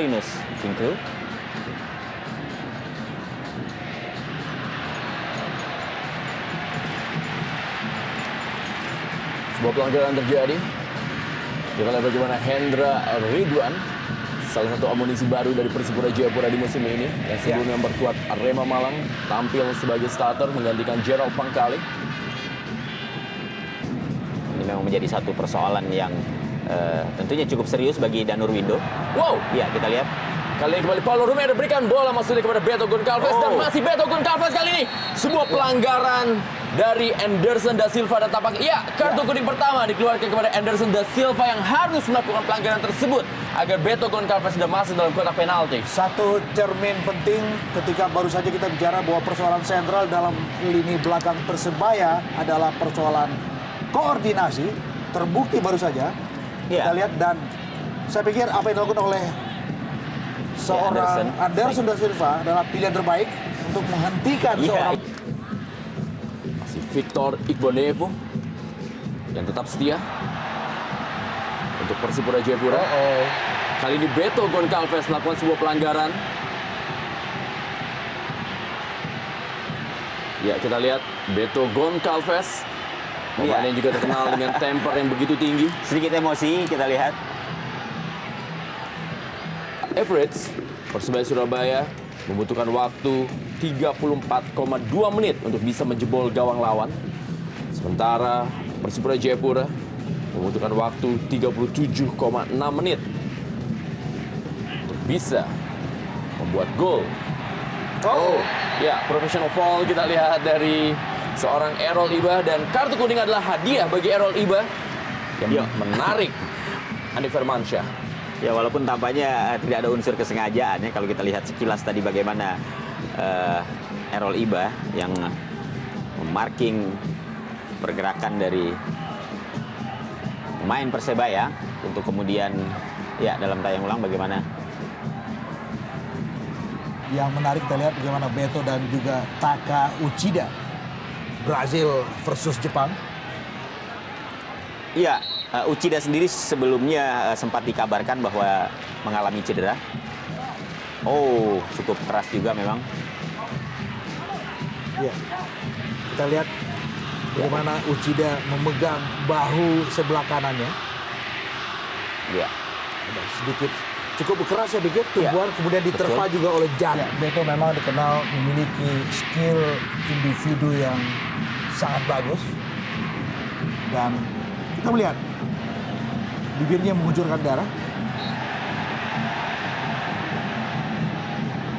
Florinus Finkel. Sebuah pelanggaran terjadi. Kita lihat bagaimana Hendra Ridwan, salah satu amunisi baru dari Persipura Jayapura di musim ini, yang sebelumnya memperkuat Arema Malang, tampil sebagai starter menggantikan Gerald Pangkali. Ini memang menjadi satu persoalan yang tentunya cukup serius bagi Danur Windo. Wow, Ya, kita lihat. kali ini kembali Paulo Romero berikan bola maksudnya kepada Beto Goncalves, dan masih Beto Goncalves kali ini. Sebuah pelanggaran dari Anderson da Silva, dan tampaknya kartu kuning pertama dikeluarkan kepada Anderson da Silva yang harus melakukan pelanggaran tersebut agar Beto Goncalves sudah masuk dalam kotak penalti. Satu cermin penting ketika baru saja kita bicara bahwa persoalan sentral dalam lini belakang Persebaya adalah persoalan koordinasi, terbukti baru saja. Kita lihat, dan saya pikir apa yang dilakukan oleh seorang Anderson da Silva adalah pilihan terbaik untuk menghentikan seorang. Masih Victor Igbonevo yang tetap setia untuk Persipura Jayapura. Kali ini Beto Goncalves melakukan sebuah pelanggaran. Ya, kita lihat Beto Goncalves, pemain yang juga terkenal dengan temper yang begitu tinggi. Sedikit emosi, kita lihat. Average, Persebaya Surabaya membutuhkan waktu 34,2 menit untuk bisa menjebol gawang lawan. Sementara Persipura Jayapura membutuhkan waktu 37,6 menit untuk bisa membuat gol. Ya, professional foul kita lihat dari seorang Errol Iba, dan kartu kuning adalah hadiah bagi Errol Iba yang menarik Andik Firmansyah. Ya, walaupun tampaknya tidak ada unsur kesengajaan ya, kalau kita lihat sekilas tadi bagaimana Errol Iba yang memarking pergerakan dari pemain Persebaya untuk kemudian dalam tayang ulang bagaimana. Yang menarik kita lihat bagaimana Beto dan juga Taka Uchida, Brazil versus Jepang. Iya, Uchida sendiri sebelumnya sempat dikabarkan bahwa mengalami cedera. Cukup keras juga memang. Ya, kita lihat bagaimana Uchida memegang bahu sebelah kanannya. Iya. Sedikit cukup keras ya, dikit tumpuan, kemudian diterpa juga oleh Jan. Beto memang dikenal memiliki skill individu yang sangat bagus, dan kita melihat bibirnya mengucurkan darah.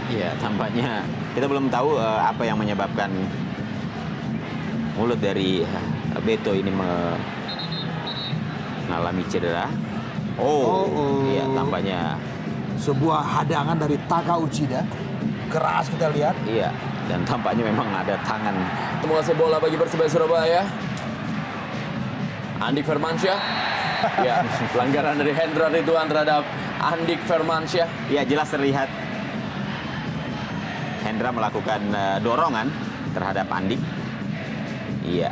Iya, tampaknya kita belum tahu apa yang menyebabkan mulut dari Beto ini mengalami cedera. Iya, tampaknya sebuah hadangan dari Taka Uchida. Keras kita lihat. Iya, dan tampaknya memang ada tangan. Menguasai bola bagi Persebaya Surabaya. Andik Firmansyah. Ya, pelanggaran dari Hendra Ridwan terhadap Andik Firmansyah. Ya, jelas terlihat Hendra melakukan dorongan terhadap Andik. Iya.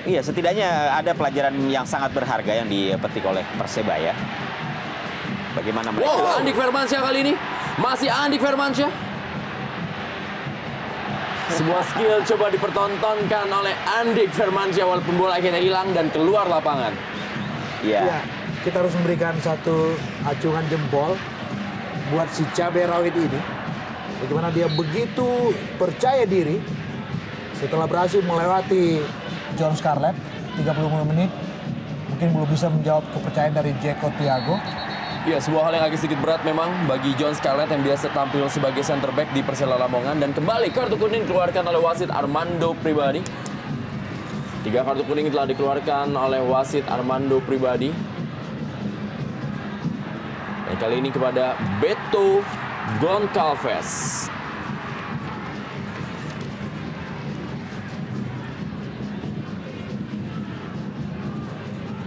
Iya, setidaknya ada pelajaran yang sangat berharga yang dipetik oleh Persebaya. Bagaimana mereka... Andik Firmansyah kali ini. Masih Andik Firmansyah. Sebuah skill coba dipertontonkan oleh Andik Firmansyah walaupun bola akhirnya hilang dan keluar lapangan. Iya. Kita harus memberikan satu acungan jempol buat si Cabe Rawit ini. Bagaimana dia begitu percaya diri setelah berhasil melewati John Scarlett 30 menit, mungkin belum bisa menjawab kepercayaan dari Jeko Tiago. Ya, sebuah hal yang agak sedikit berat memang bagi John Scarlett yang biasa tampil sebagai center back di Persela Lamongan, dan kembali kartu kuning dikeluarkan oleh wasit Armando Pribadi. 3 kartu kuning telah dikeluarkan oleh wasit Armando Pribadi. Dan kali ini kepada Beto Goncalves.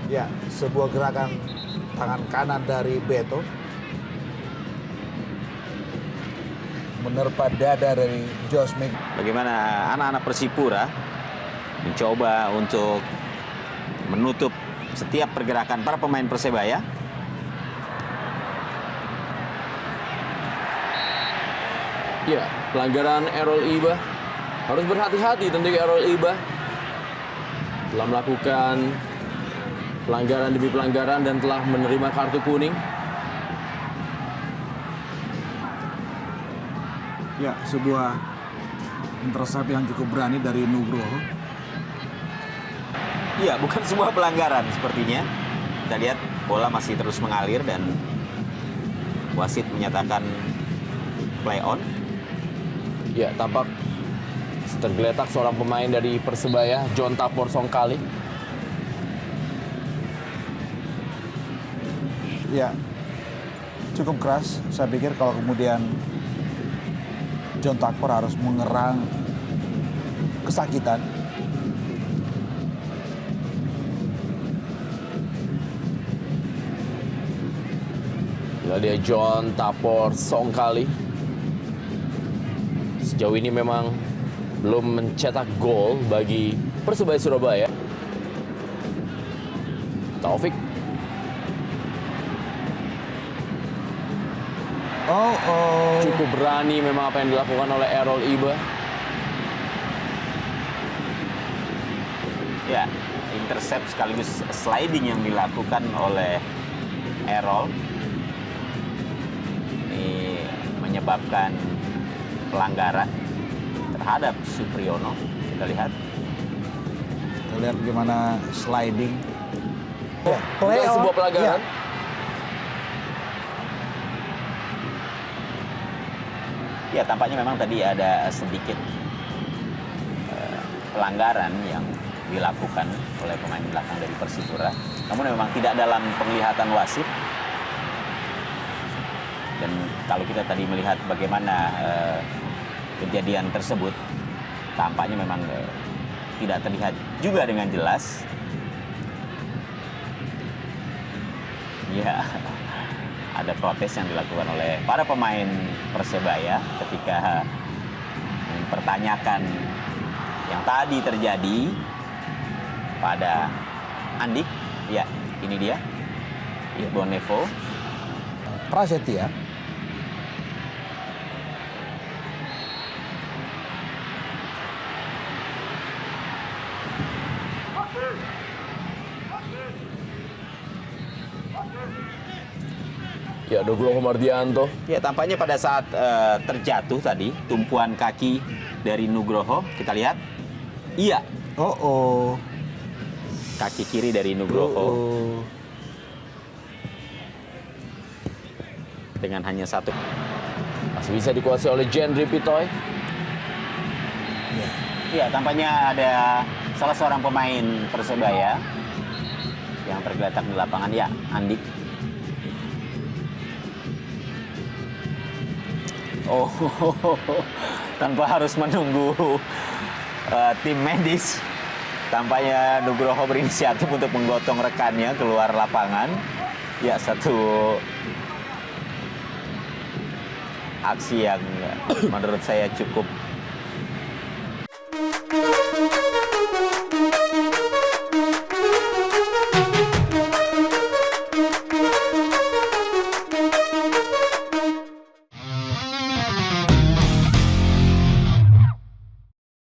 Ya, sebuah gerakan tangan kanan dari Beto menerpa dada dari Josh Meg. Bagaimana anak-anak Persipura mencoba untuk menutup setiap pergerakan para pemain Persebaya. Ya, pelanggaran Errol Iba. Harus berhati-hati tentunya Errol Iba. Telah melakukan pelanggaran demi pelanggaran dan telah menerima kartu kuning. Ya, sebuah intercept yang cukup berani dari Nugroho. Iya, bukan sebuah pelanggaran sepertinya. Kita lihat bola masih terus mengalir dan wasit menyatakan play on. Ya, tampak tergeletak seorang pemain dari Persebaya, John Tapor Songkali. Ya, cukup keras. Saya pikir kalau kemudian John Tapor harus mengerang kesakitan. Bila dia John Tapor Songkali. Sejauh ini memang belum mencetak gol bagi Persebaya Surabaya. Taufik. Cukup berani memang apa yang dilakukan oleh Errol Iba. Ya, intercept sekaligus sliding yang dilakukan oleh Errol. Ini menyebabkan pelanggaran terhadap Supriyono. Kita lihat. Kita lihat bagaimana sliding. Bukan sebuah pelanggaran. Ya, tampaknya memang tadi ada sedikit pelanggaran yang dilakukan oleh pemain belakang dari Persipura. Namun memang tidak dalam penglihatan wasit. Dan kalau kita tadi melihat bagaimana kejadian tersebut, tampaknya memang tidak terlihat juga dengan jelas. Ya, ada protes yang dilakukan oleh para pemain Persebaya ketika mempertanyakan yang tadi terjadi pada Andik. Ya, ini dia, Iqbal Nevo. Prasetya. Ya, Nugroho Mardianto. Ya, tampaknya pada saat terjatuh tadi, tumpuan kaki dari Nugroho, kita lihat. Iya, kaki kiri dari Nugroho. Dengan hanya satu. Masih bisa dikuasai oleh Jendri Pitoy. Iya, tampaknya ada salah seorang pemain Persebaya yang tergeletak di lapangan. Ya, Andik. Oh, tanpa harus menunggu tim medis. Tampaknya Nugroho berinisiatif untuk menggotong rekannya keluar lapangan. Ya, satu aksi yang menurut saya cukup